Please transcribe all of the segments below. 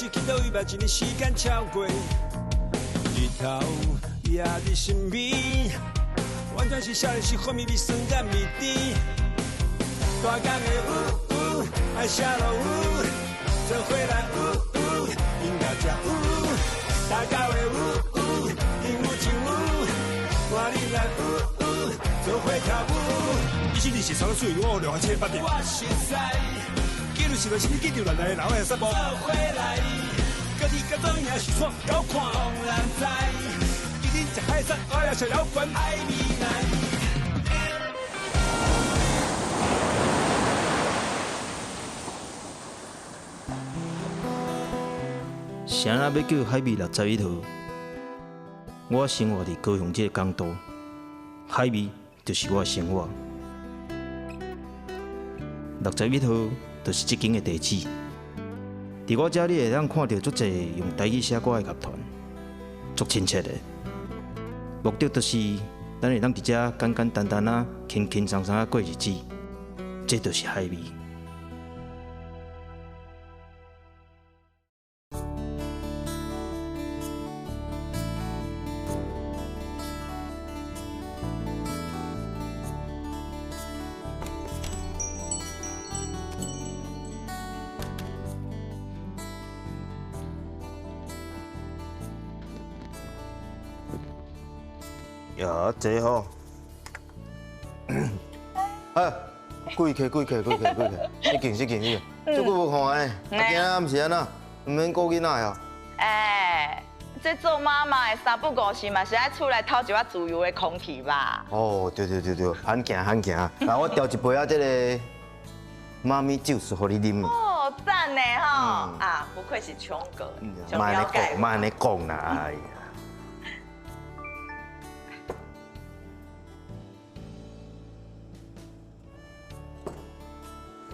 手去到伊目前的时间超过，日头也伫身边，完全是少年时幻灭比酸甘味甜。大江的爱下落做伙来音乐才大家的音舞唱看你来做伙跳舞。以前你是常水，我两千八点。我实在，记录是就是你记住咱来老的散步。做伙来，各地各种也是闯高看，当然知。一定在海上，我要小摇滚爱你来。谁人要叫海味61号？我生活伫高雄这个港都，海味就是我的生活。61号就是这间的地址。伫我这，你会当看到足侪用台语写歌的乐团，足亲切的。目的就是咱会当伫这简简单单啊、轻轻松松啊过日子，这就是海味。呀，这吼，啊，贵客，你敬，足久无看呢，今仔暗时安那，唔免顾囡仔呀。哎，这做妈妈的三不五时嘛是爱出来透一下自由的空气吧？哦，对，罕行，来我调一杯啊，这个妈咪酒是互你啉。哦，赞呢吼！啊，不愧是穷哥，上了解。莫安尼讲啦，哎呀。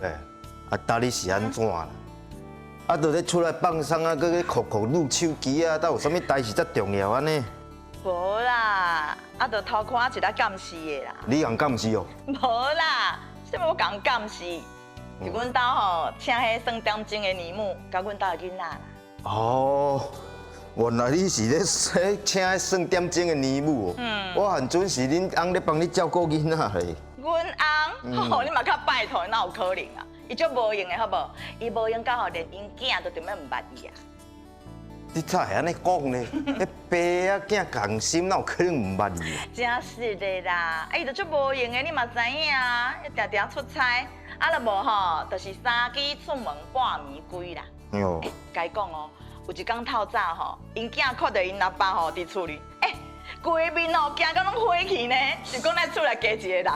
哎，啊，搭你是安怎啦？啊，就咧出来放松啊，搁咧酷撸手机啊，到有啥物代志才重要安尼？无啦，啊，就偷看一个监视的啦。你人监视哦？无啦，什么我讲监视？是阮兜吼请迄算点钟的年母，甲阮兜的囡仔啦。哦，原来你是咧请迄算点钟的年母哦。我含准是恁翁咧帮你照顾囡仔咧。阮翁，你嘛较拜托，哪有可能啊？伊足无用的好无？伊无用到吼，连因囝都对面唔捌伊啊！你咋会安尼讲呢？迄爸啊囝共心，哪有可能唔捌伊啊？真是的啦，伊就足无用的，你嘛知影啊？伊常常出差，啊，若无吼，就是三更出门半暝归啦。哟，该讲哦，有一天透早吼，因囝看到因阿爸吼伫厝里，规面哦惊到拢火去呢，是讲咱厝内加一个人。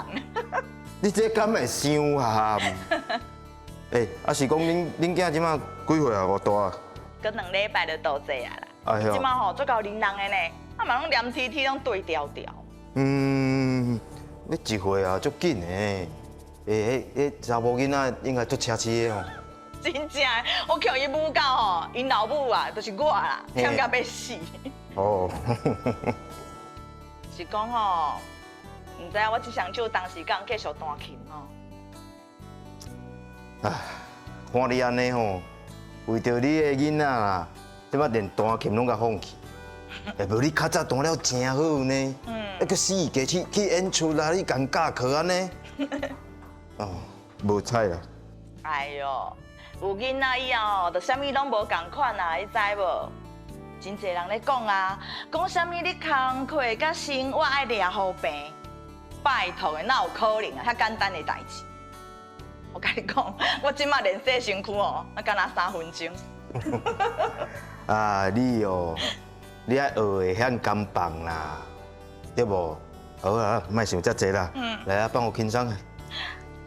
你这敢会伤含？啊是讲恁囝即马几岁啊？偌大啊？搁2礼拜就倒济啊啦。哎呦，即马吼足够忍人的呢，啊嘛拢黏天天拢对调调。你1岁啊，足紧的。迄查某囡仔应该足车痴的哦。真正的，我叫伊母到吼，因老母啊，就是我啦，忝到要死。哦。是讲吼，唔知我一双手当时敢继续弹琴吼。唉，看你安尼吼，为着你的囡仔啦，即摆连弹琴拢甲放弃。无你较早弹了真好呢，个死家去演出啦，你共教课安尼。哦，无彩啦。哎哟，有囡仔以后吼，就啥物拢无共款啊，你知无？真侪人咧讲啊，讲啥物你工课甲生活爱抓好平，拜托的哪有可能啊？遐简单的代志。我甲你讲，我即马练洗身躯哦，啊，敢若3分钟。啊，你哦，你爱学的遐甘棒啦，对无？好啦，莫想遮济啦，来啊，帮我轻松啊，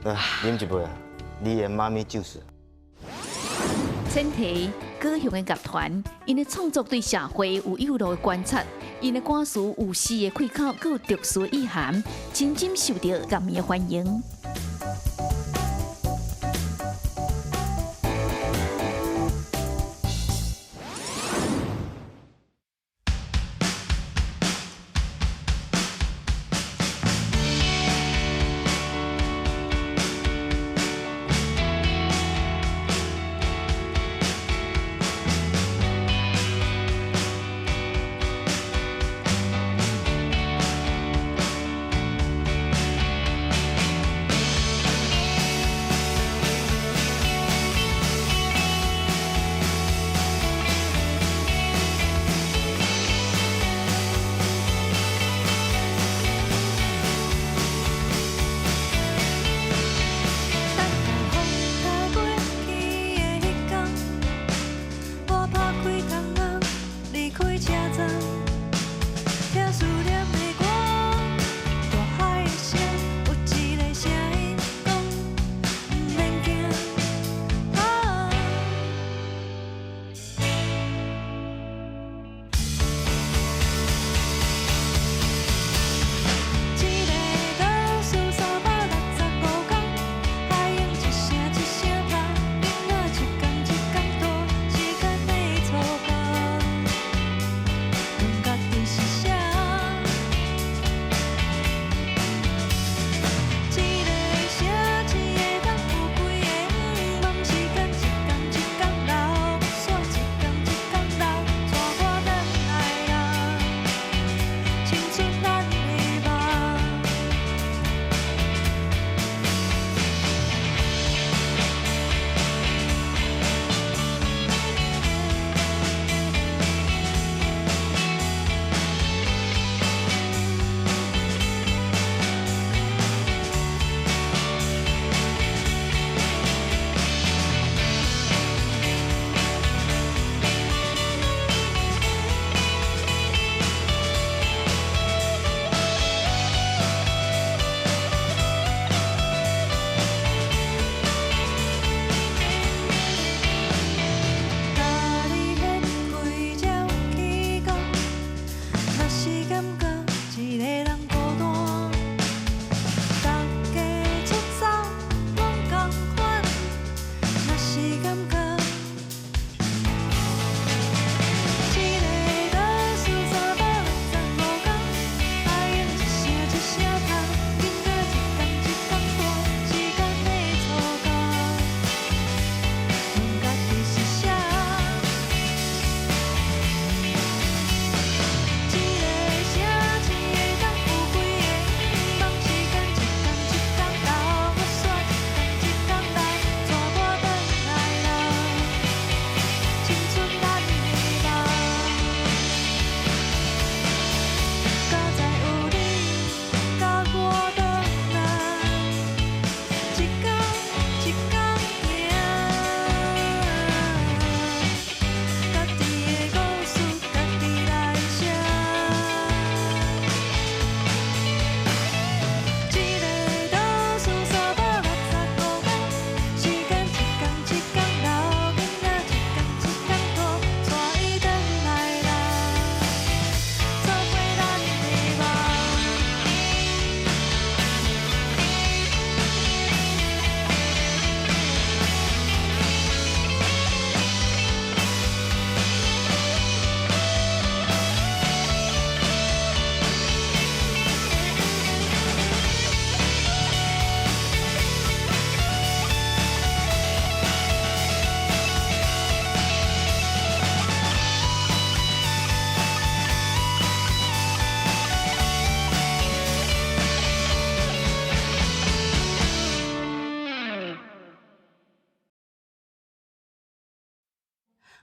来啉一杯啊，你的妈咪酒是。前提，高雄的乐团，因的创作对社会有有路的观察，因的歌词有诗的开口，佮有特殊意涵，真正受到乐迷的欢迎。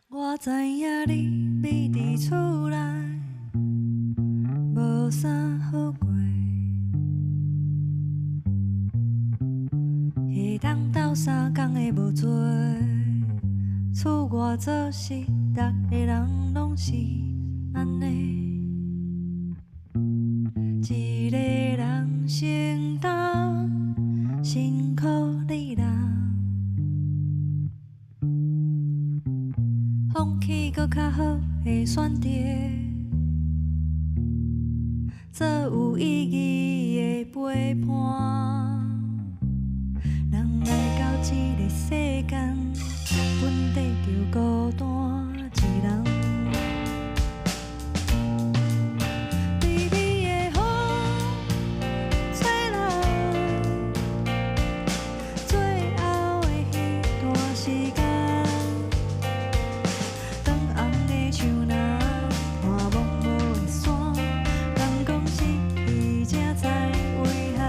我知影你秘伫厝内，无啥好过，会当斗相共的无多，厝外做事，逐个人拢是安尼，一个人承担，辛苦你啦。放弃搁较好的选择，做有意义的陪伴。人来到这个世间，本地就孤单一人。微微的风吹来，最后的迄段时间。像那看茫无的山，人讲失去才知遗憾。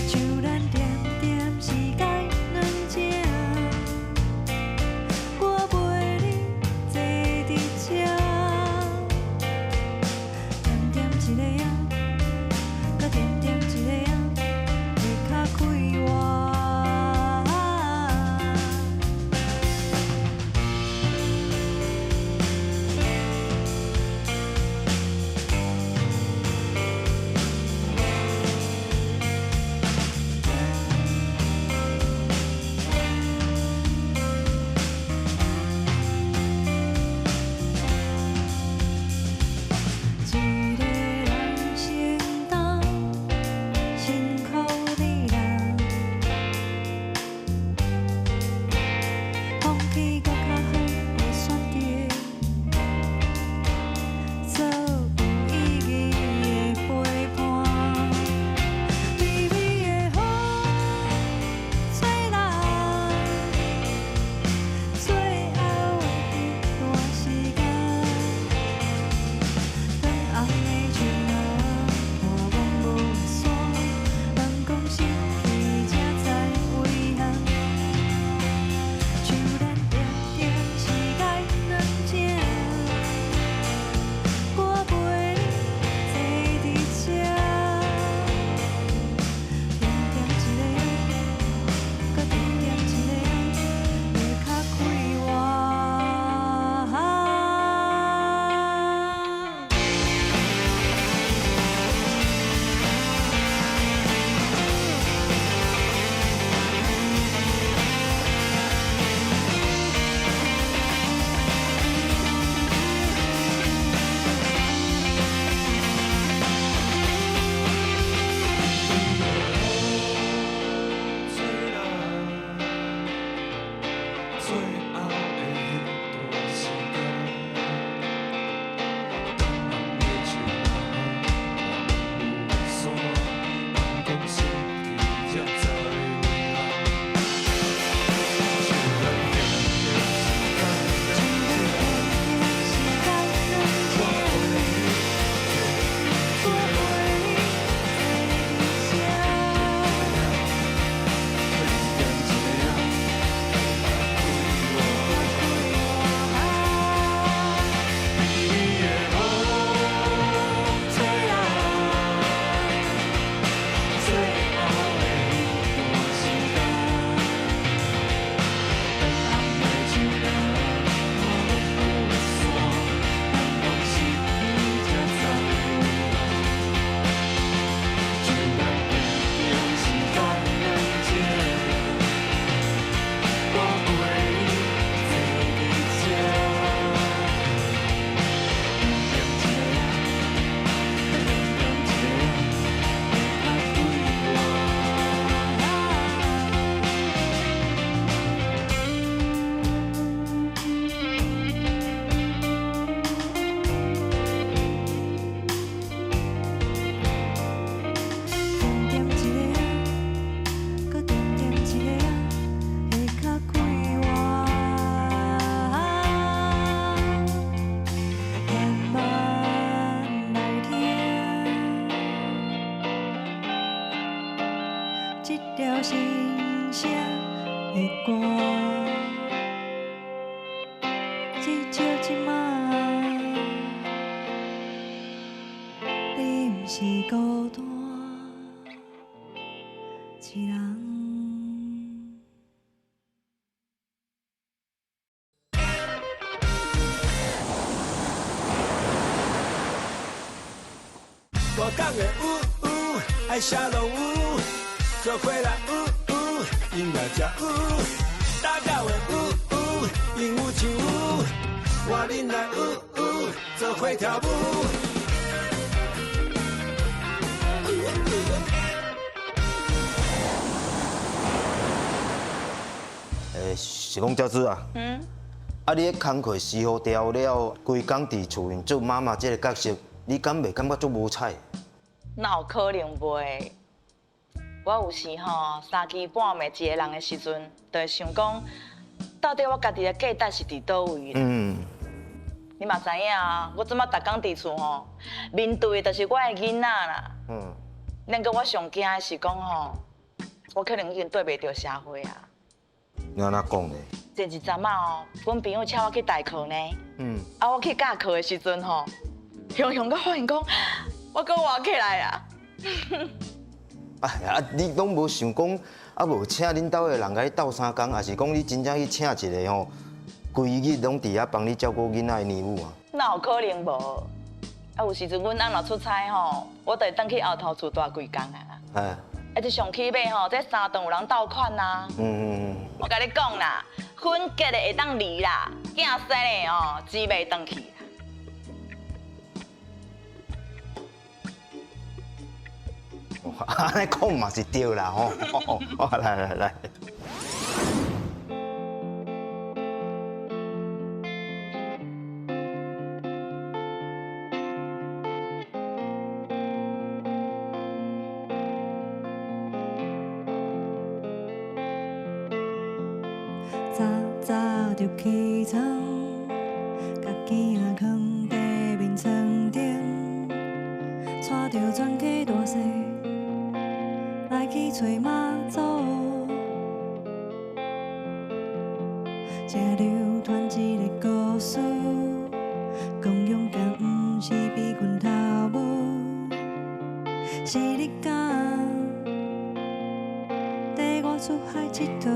像咱点点是该软正，我陪你坐伫这，点点一个仔，搁点点一个仔，会较快活。条心声的歌。一人。我讲的爱写拢有，做伙来音乐才有，打到的音有唱有，换恁来做伙跳舞。是讲教主啊，啊，你咧工课时候调了，规工伫厝边做妈妈这个角色，你敢袂感觉足无彩？哪有可能袂？我有时吼3更半暝一个人的时阵，就会想讲，到底我家己的价值是伫倒位啦？你嘛知影啊，我即马逐工伫厝吼，面对的就是我的囡仔啦。咱个我上惊的是讲吼，我可能已经对袂着社会啊。你安怎讲呢？前一阵仔哦，阮朋友请我去代课呢。啊，我去教课的时阵吼，雄雄甲发现讲，我搁活起来啊。哎呀，你拢无想讲，啊无请恁兜的人甲你斗相共，还是讲你真正去请一个吼，规日拢伫遐帮你照顾囡仔的年母啊？哪有可能无？啊，有时阵阮翁若出差吼，我就会转去后头厝住规工啊。哎，这上起码吼，这3顿有人斗款呐。我甲你讲啦，婚结的会当离啦，囝生的哦，钱袂转去啦。安尼讲嘛是对啦吼。来。早早就起床，甲囝仔放在面床顶，带着全家大细来去找妈祖。这流传一个故事，讲勇敢不是比拳头舞，是你敢带我出海佚佗。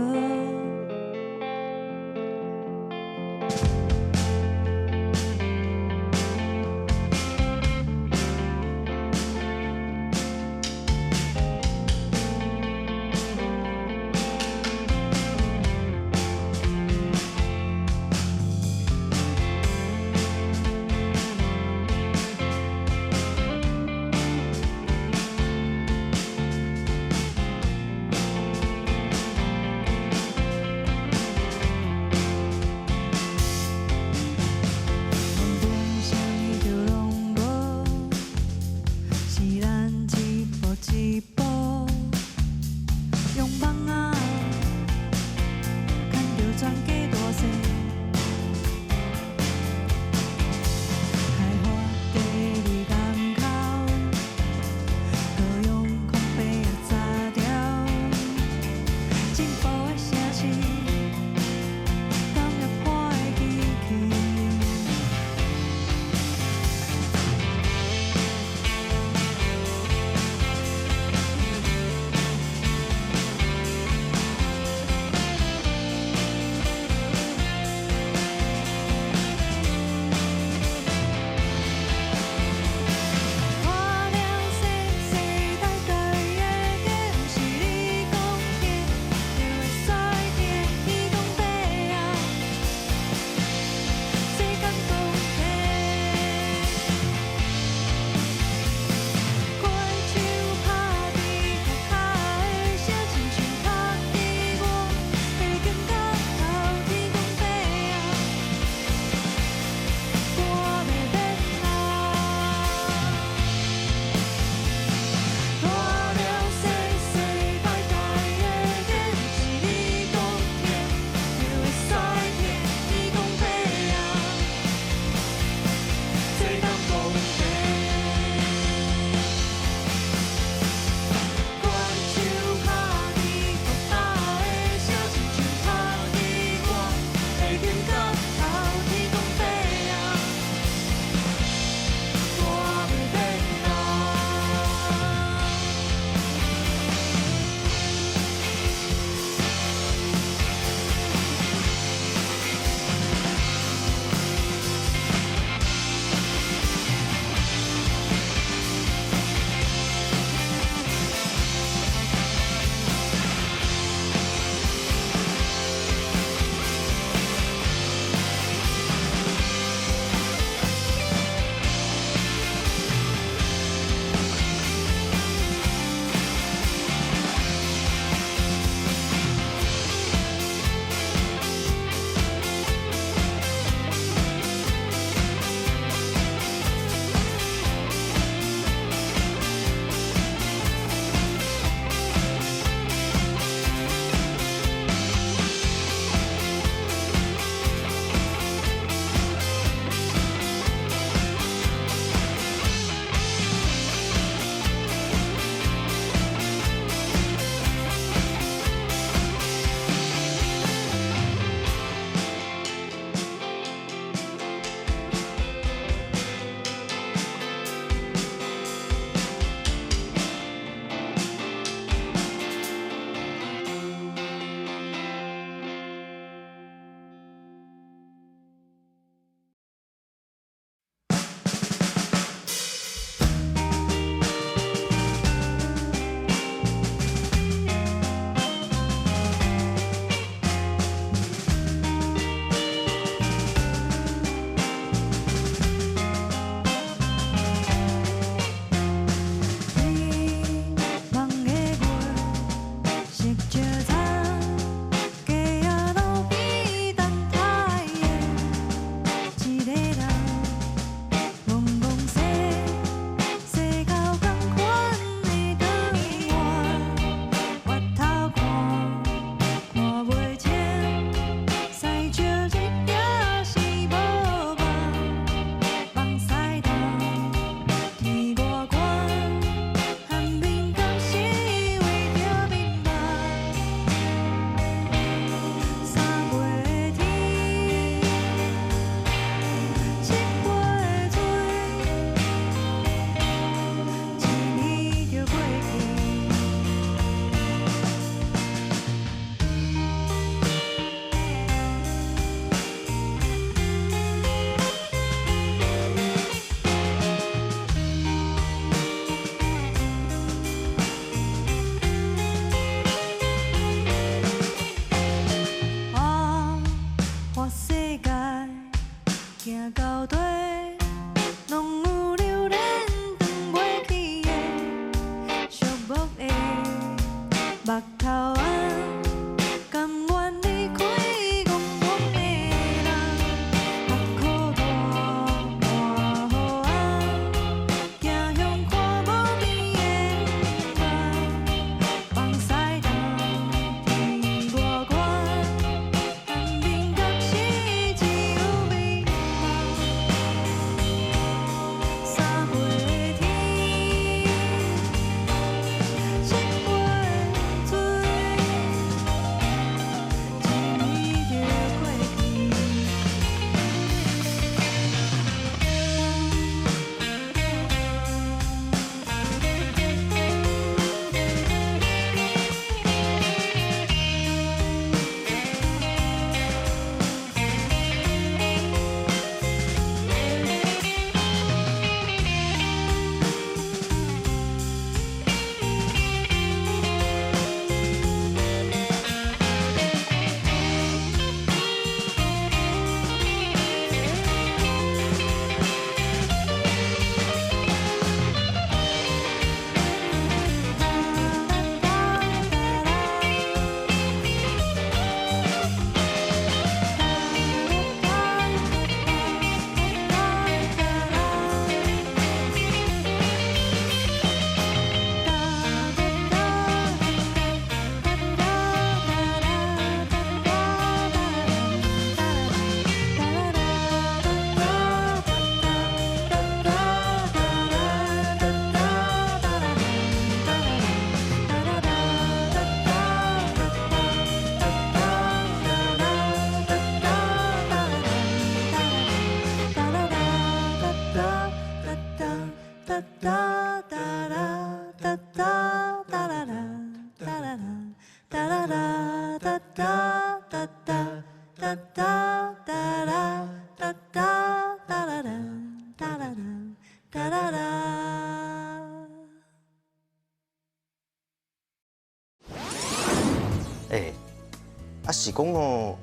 是讲哦，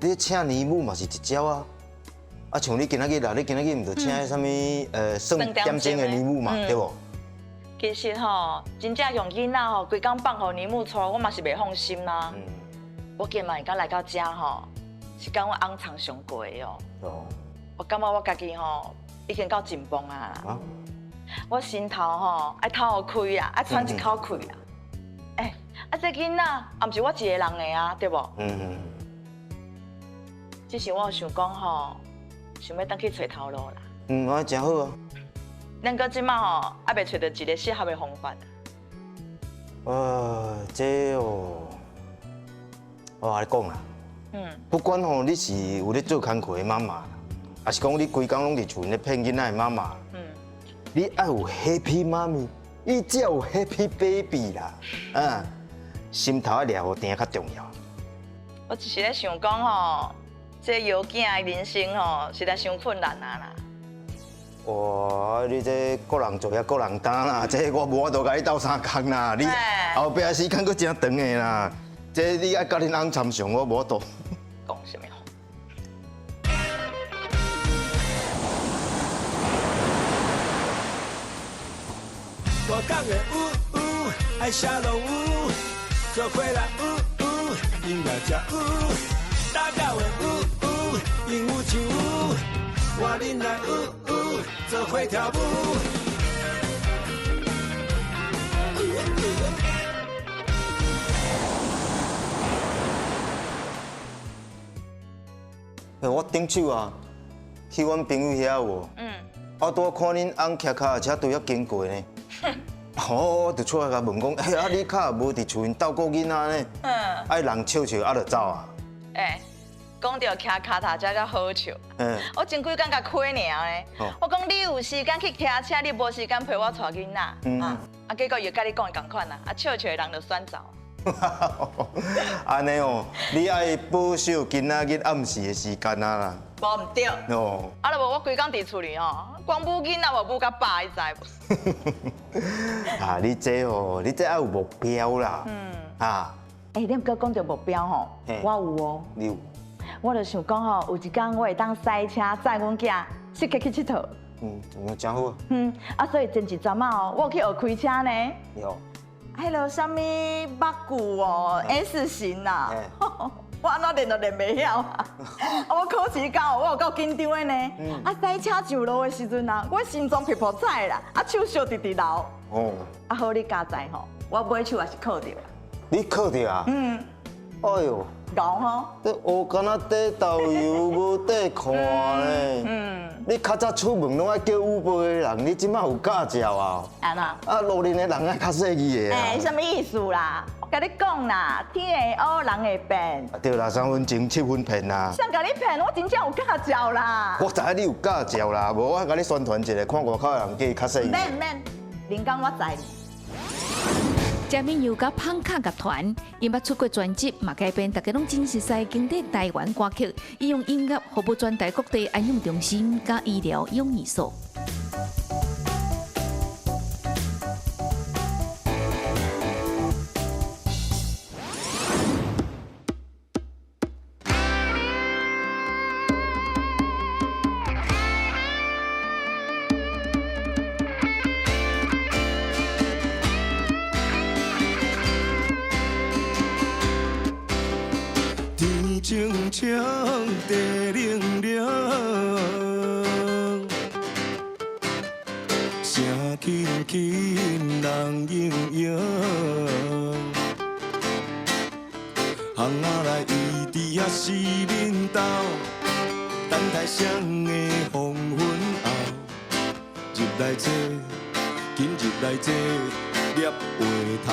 你请年舞嘛是一招啊。啊，像你今仔日啦，你今仔日唔着请迄啥物算点钟的年舞嘛，对无？其实吼，真正用囡仔吼，规工放互年舞带，我嘛是袂放心啦。我今嘛敢来到遮吼，是跟我翁常上过的哦。我感觉我家己吼已经够紧绷啊啦。我心头吼爱透开啊，爱喘一口气啊。这囡仔也毋是我一个人的啊，对无？只是我想讲吼，想要倒去找头路啦。安尼真好啊。咱搁即马吼，还袂找到一个适合的方法。这哦，我甲你讲啦。不管吼你是有咧做工课的妈妈，还是讲你规工拢伫厝内咧骗囡仔的妈妈，你爱有 happy 妈咪，你才有 happy baby 啦。心头爱抓好定较重要。我只是咧想讲吼，这摇囝的人生吼，实在伤困难啊啦。哇，你这个人做也个人担啦，这我无法度甲你斗相共啦。你后壁时间佫真长的啦，这你爱甲恁翁参详，我无法度。讲什么？我讲的爱下落做伙来音乐才打到的鹦鹉唱我恁来做伙跳舞。我顶手啊，去阮朋友遐有。我拄看恁翁骑脚踏车拄要经过呢。我就出来甲问讲，你脚无伫厝边斗顾囡仔呢？爱人笑笑，就走啊。讲到骑脚踏车才好笑。我前几工甲开尔呢。我讲你有时间去骑车，你无时间陪我带囡仔。结果又甲你讲的同款啦，笑笑的人就选走。安尼哦，你爱保守囡仔日暗时的时间啊啦。无唔对。就无我规工伫厝里吼，光母囡仔无母甲爸，你知无？你这哦，你这爱有目标啦。你毋过讲到目标吼，我有哦。你有？我就想讲吼，有一天我会当赛车载阮囝适合去佚佗。真好啊。所以前一阵仔哦，我有去学开车呢。有。迄落什么目骨哦 ，S 型呐，我安怎练都练袂晓啊！我考试到，我有够紧张的呢。啊，赛车上路的时阵啊，我心脏噼噗踩啦，啊手烧直直流。哦。啊好，你加载吼，我尾手也是考着啦。你考着啊？哎呦，戆吼。你学敢若底导游无底看呢。你较早出门拢爱叫乌龟的人，你即摆有驾照啊？安怎？啊，路面的人爱较细意的啊。什么意思啦？我甲你讲啦，天会黑，人会变。对啦，3分情7分骗啦。谁甲你骗？我真正有驾照啦。我知影你有驾照啦，无我甲你宣传一下，看外口的人叫伊较细意。免，林刚我知。嘉敏又甲胖卡乐团，因捌出过专辑，嘛改编大家拢真熟悉经典台湾歌曲，伊用音乐服务全台各地安养中心、甲医疗养儿所。清清地冷冷，声轻轻人影影，巷仔内伊伫遐四面斗，等待双的黄昏后，入来坐，紧入来坐，摄回头。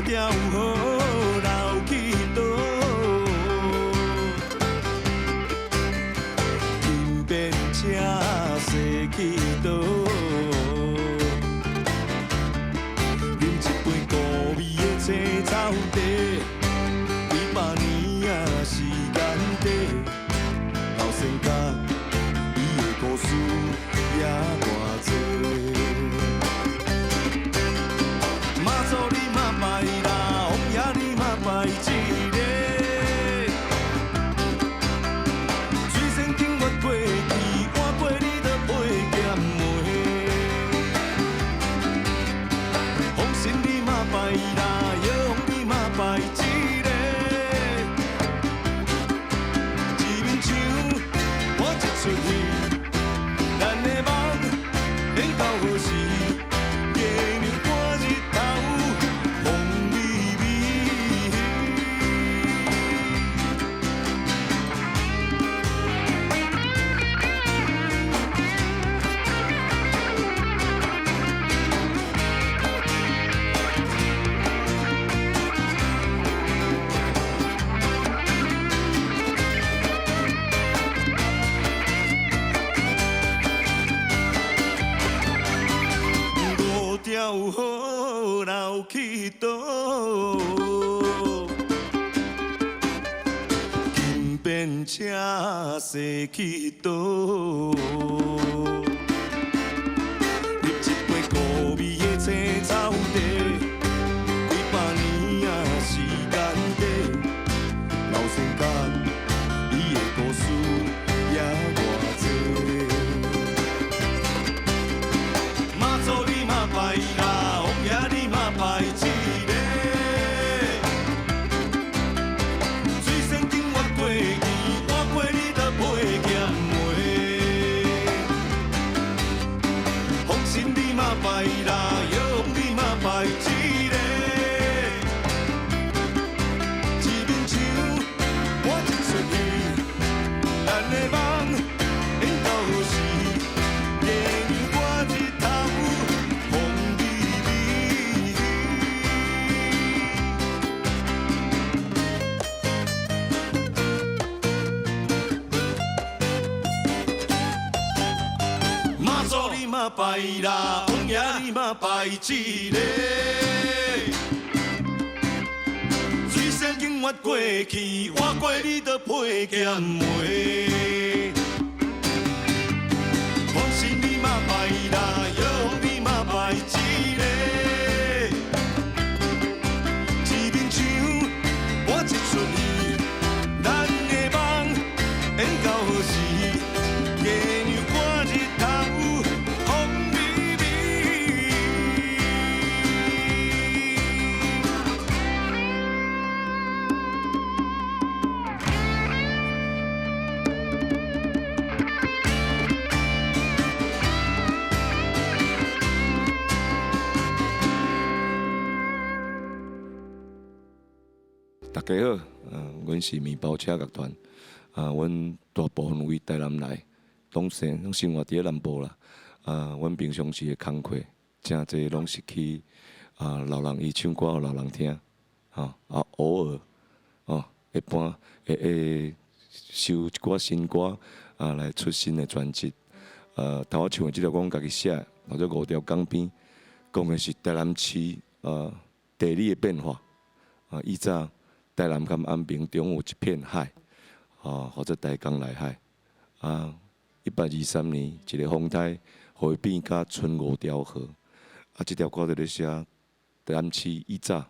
条河流去倒，金边车驶去倒，饮一杯古味的青草茶，几百年啊时间底，老先甲伊的故事也偌多。马祖你嘛拜啦，王爷你嘛拜一个。水仙景越过去，换过你就配剑梅。红线你嘛拜啦，药王你嘛拜一个。一面墙我一出去，咱的梦免到何时？条河流去倒，金边车驶去倒，饮一杯古味的青草茶，几百年啊时间底，老先甲伊的故事也偌多。马祖你嘛拜啦，王爷你嘛拜一个。水仙景越过去，换过你就配剑梅。红线你嘛拜啦，药王你嘛拜一个。一面墙我一出去，咱的梦免到何时？月亮挂日头。马祖你嘛拜啦，王爷你嘛拜一个。水仙景越过去，换过你就配剑梅。红线你嘛拜啦，药王你嘛拜一个。一面墙我一出去，咱的梦免到何时？月亮挂日头，风微微。大家好，阮是面包车乐团，阮大部分为台南来，拢生活伫咧南部啦。阮平常时的工课，真侪拢是去老人伊唱歌，互老人听，偶尔一般会收一寡新歌来出新的专辑。头我唱的即条我家己写，或者5条港边，讲的是台南市地理的变化。以早台南甲安平中有一片海，或者台江内海。123年一个风台，互伊变甲春5条河。即条歌就咧写台南市以早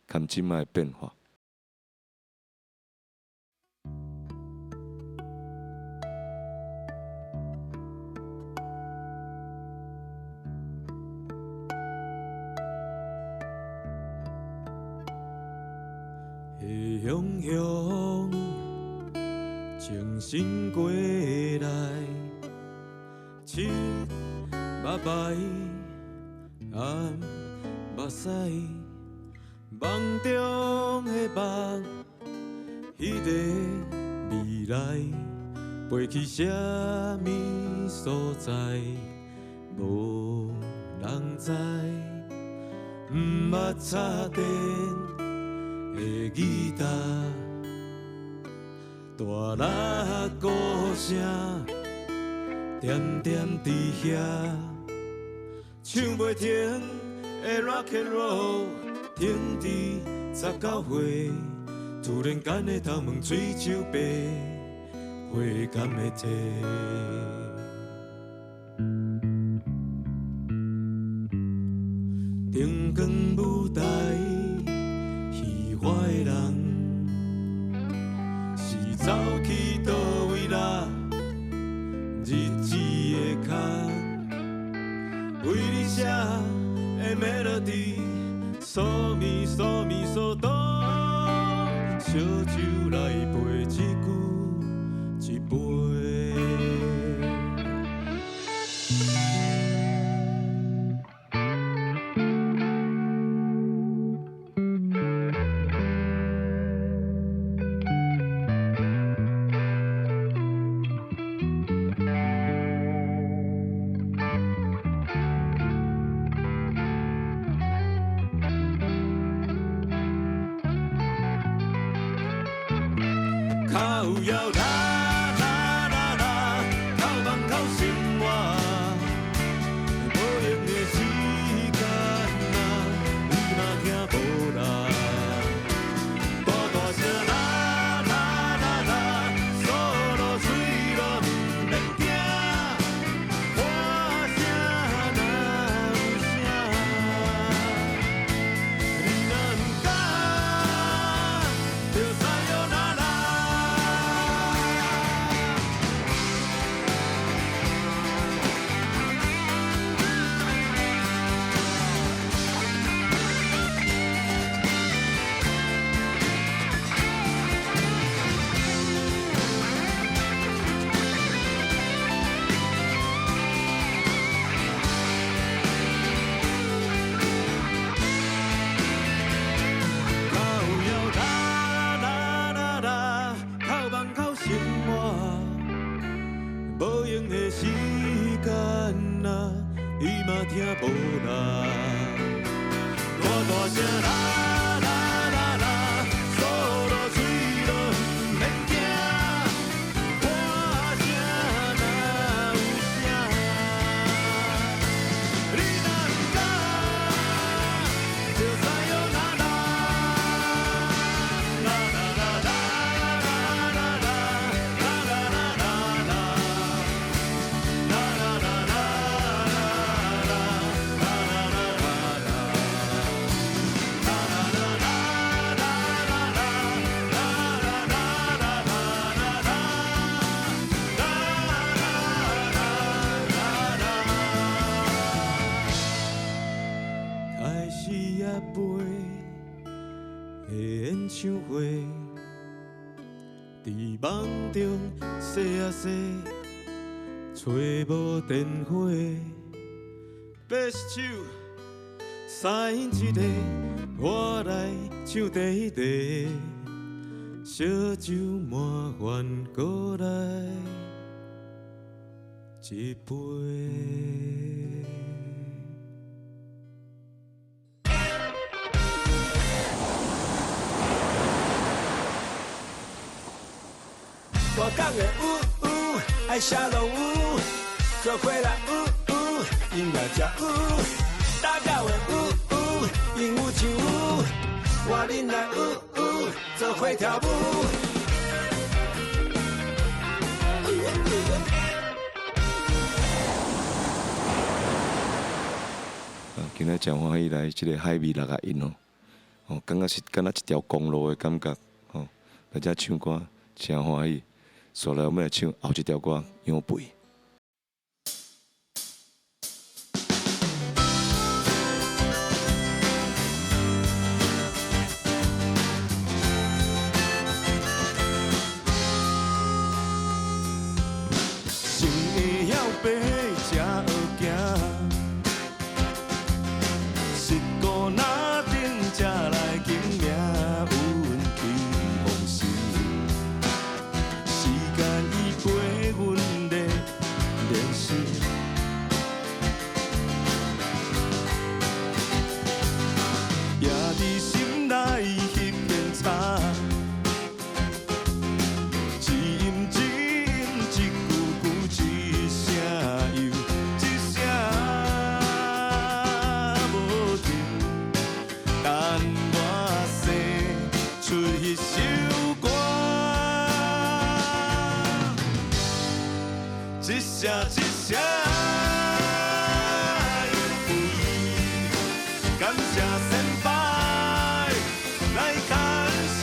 甲即摆的变化。下乡乡，情深过来，七目白，暗目屎，梦中的梦，迄个未来，飞去啥物所在，无人知，毋捌插电。的吉他，大拉鼓声，点点伫遐，唱袂停的 rock and roll， 停伫19岁，突然间的头毛水手白，花甘的体，灯光舞台。我的人是走去倒位啦？日子的空，为你写的 melody， 嗦咪嗦咪嗦哆，烧酒来陪一句一杯。靠腰啦啦啦啦，靠梦靠生活，无用的时间啊，你嘛听无啦？大大声啦啦啦啦，锁落嘴咯毋免惊，喊声哪有声？你若毋敢，就撒哟那拉。无用的时间啊，伊嘛听无啦。大大声啦啦啦啦，锁落嘴咯毋免惊，喊声哪有声？你若毋敢，就撒哟那拉，啦啦啦啦啦啦啦，啦啦啦啦啦。开始也飞的演唱会，伫梦中洗啊洗，找无电话，贝斯手三音一个，我来唱第一个。烧酒满饭过来一杯。大港的爱下落做伙来音乐才大港的鹦鹉唱我恁来做伙跳舞。今仔真欢喜来即个海味六合音哦，感觉是敢若一条公路的感觉哦，来遮唱歌真欢喜。所以我们来唱后一条歌《羊背》。心会晓爬才学行，是孤哪顶才来经历运气风势。时间已陪阮咧练习，也伫心内迄片草。一音一音，一句句，一声又一声无停，等我生出迄首歌，一声一声又飞，感谢先辈来牵绳。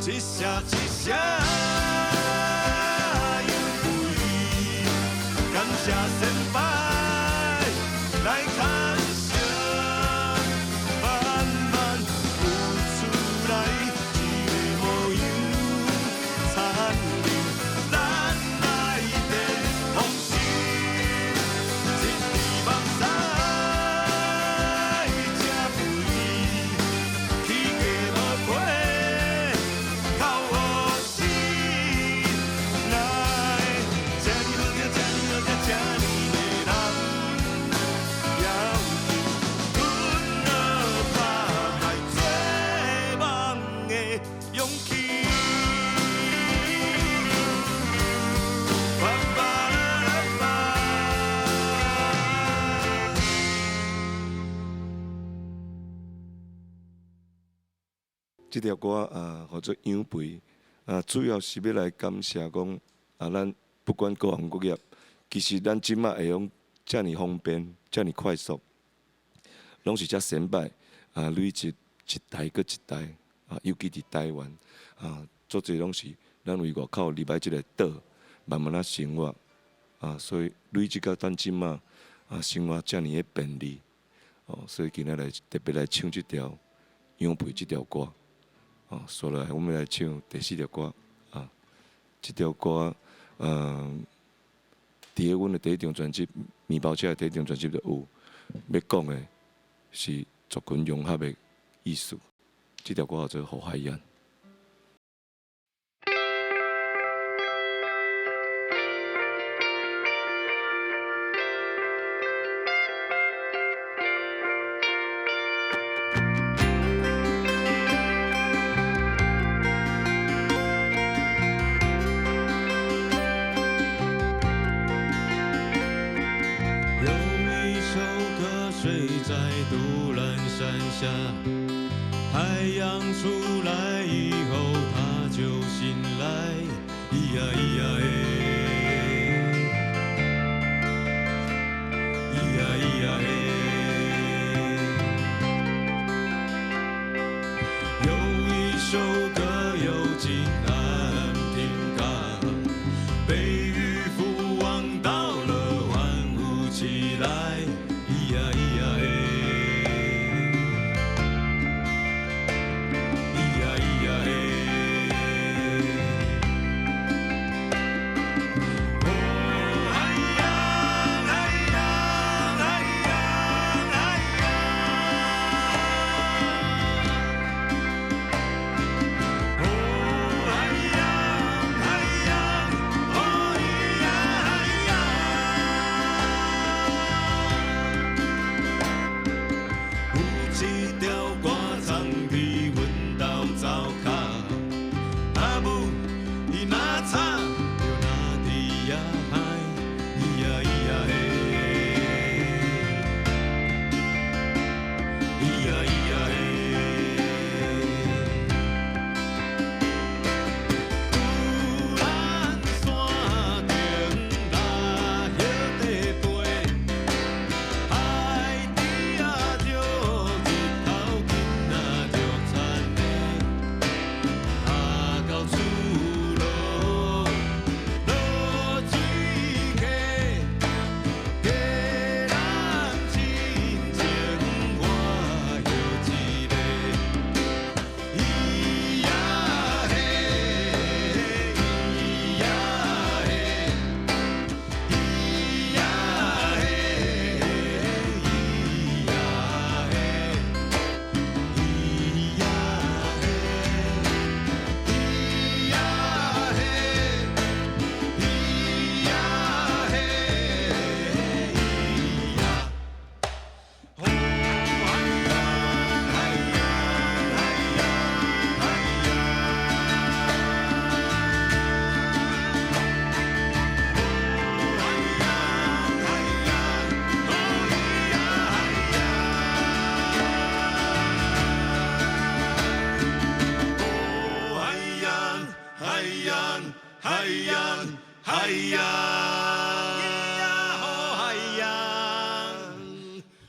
一声一声又飞，感谢先辈来牵绳，慢慢有出来一个模样，残留咱来的风景，一滴目屎才肥，天价无赔。这条歌叫做《羊背》，主要是要来感谢讲咱不管各行各业，其实咱即马会用遮尔方便、遮尔快速，拢是遮先辈累积一代搁一代尤其伫台湾足侪拢是咱为外口入来即个岛，慢慢生活所以累积到咱即马生活遮尔的便利所以今仔来特别来唱即条《羊背》即条歌。哦，所以来我们来唱第4条歌啊，这条歌伫咧阮的第1张专辑《面包车》的第1张专辑就有，要讲的是族群融合的意思。这条歌叫做《后海岸》。在杜兰山下，太阳出来以后，他就醒来，咿呀咿呀嘿，咿呀咿呀嘿。有一首歌有情难听港，被渔夫望到了，欢呼起来。咿呀咿呀嘿，咿呀咿呀嘿。哦，海洋，海洋，海洋，海洋。哦，海洋，海洋，哦咿呀海洋。一条歌藏伫阮兜灶骹，阿母伊若吵，就若伫野海，咿呀咿呀嘿，咿呀咿呀嘿。杜兰山顶拉叶地地，海底啊就。海洋，海洋，海洋，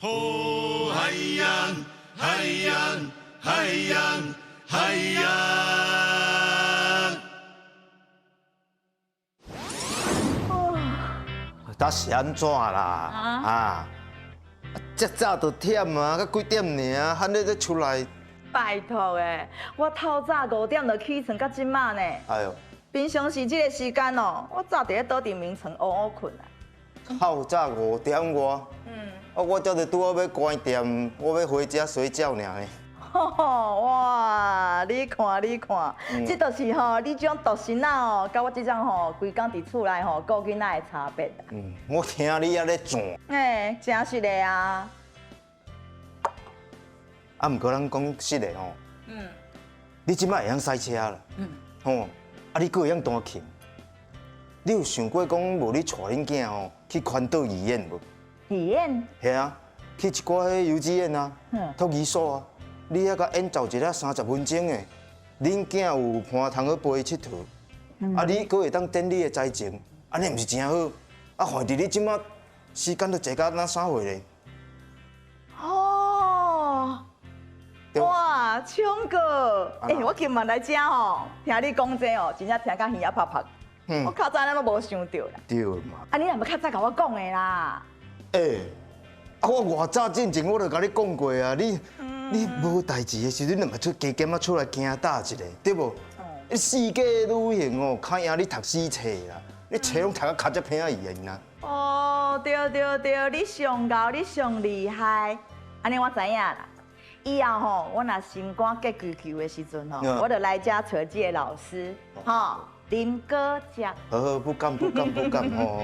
哦海洋，海洋，海洋，海洋。呾是安怎啦？啊，遮早就忝啊，才几点尔，喊你再出来。拜托诶，我透早5点就起床，到即马呢。哎呦，平常时这个时间哦，我早伫咧倒伫眠床乌乌困啊。透早5点外，我才着拄好要关店，我要回家睡觉尔呢。哇，你看，这就是吼，你这种独生仔哦，甲我这种吼，规工伫厝内吼顾囡仔的差别啦。我听你还咧转。真是的啊。啊，毋过咱讲实的吼，你即摆会晓赛车啦，吼，啊，你佫会晓弹琴，你有想过讲无你带恁囝吼去环岛义演无？义演？系啊，去一寡迄游击演啊，托儿所啊，你遐甲演奏一下30分钟的，恁囝有伴通去陪伊佚佗，啊，你佫会当展你的才情，安尼毋是真好？啊，反正你即摆时间都坐到哪3岁咧？哇，唱歌！我今晚来遮吼，听你讲这哦，真正听甲耳仔拍拍。我较早咱都无想到啦。对嘛？啊，你若要较早甲我讲的啦。啊，我偌早之前我就甲你讲过啊，你你无代志的时阵，你嘛出加减啊出来行打一下，对不？你世界旅行哦，较赢你读死册啦，你册拢读啊卡只偏啊伊啊。哦，对，你上高，你上厉害。安尼我知影啦。以后吼，我若心肝结球球的时阵吼，我就来遮找这个老师，吼，林哥讲。不敢吼。